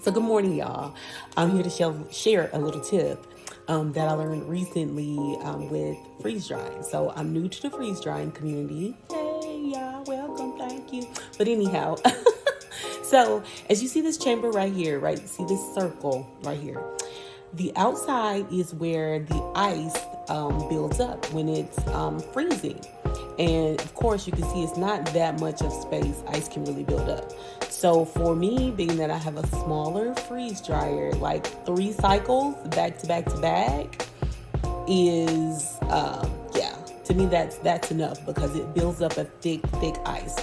So good morning, y'all. I'm here to share a little tip that I learned recently with freeze drying. So I'm new to the freeze drying community. Hey, y'all, welcome, thank you. But anyhow, so as you see this chamber right here, right? See this circle right here. The outside is where the ice builds up when it's freezing. And of course, you can see it's not that much of space ice can really build up. So for me, being that I have a smaller freeze dryer, like 3 cycles back to back to back, is to me that's enough because it builds up a thick ice.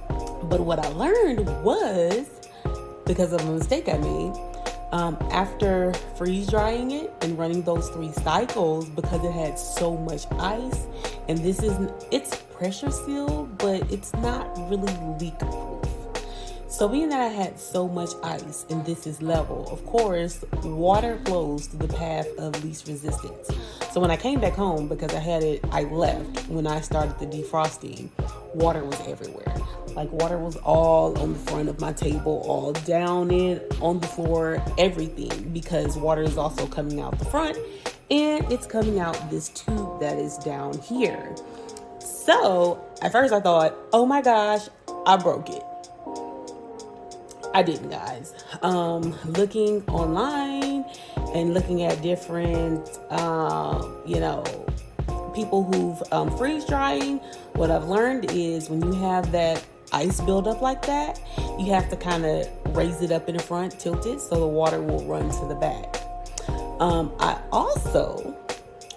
But what I learned was, because of a mistake I made, after freeze drying it and running those 3 cycles, because it had so much ice, and it's pressure sealed, but it's not really leak proof. So being that I had so much ice and this is level, of course, water flows through the path of least resistance. So when I came back home, because I left when I started the defrosting, water was everywhere. Like water was all on the front of my table, all down it, on the floor, everything, because water is also coming out the front and it's coming out this tube that is down here. So at first I thought, oh my gosh, I broke it. I didn't, guys. Looking online and looking at different, people who've freeze drying, what I've learned is when you have that ice buildup like that, you have to kind of raise it up in the front, tilt it, so the water will run to the back. I also,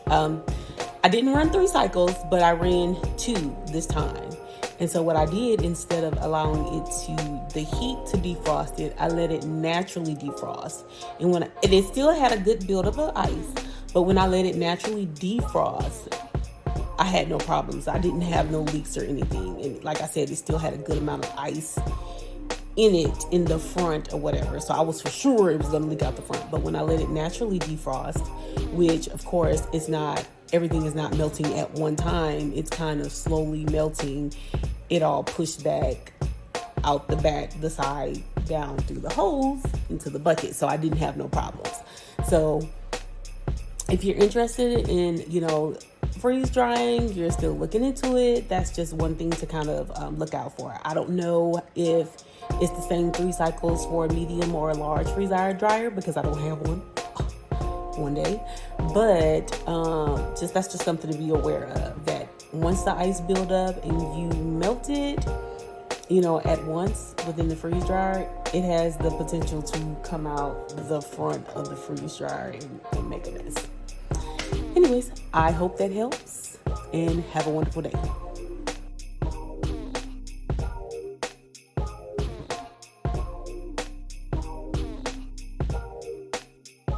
I didn't run 3 cycles, but I ran 2 this time. And so what I did, instead of allowing the heat to defrost it, I let it naturally defrost. And it still had a good buildup of ice, but when I let it naturally defrost, I had no problems. I didn't have no leaks or anything. And like I said, it still had a good amount of ice in it, in the front or whatever. So I was for sure it was going to leak out the front. But when I let it naturally defrost, which of course everything is not melting at one time. It's kind of slowly melting. It all pushed back out the back, the side, down through the hose into the bucket. So I didn't have no problems. So if you're interested in, freeze drying, you're still looking into it, that's just one thing to kind of look out for. I don't know if it's the same 3 cycles for a medium or a large freeze dryer because I don't have one day. But that's just something to be aware of, that once the ice build up and you melt it, at once within the freeze dryer, it has the potential to come out the front of the freeze dryer and make a mess. Anyways, I hope that helps and have a wonderful day.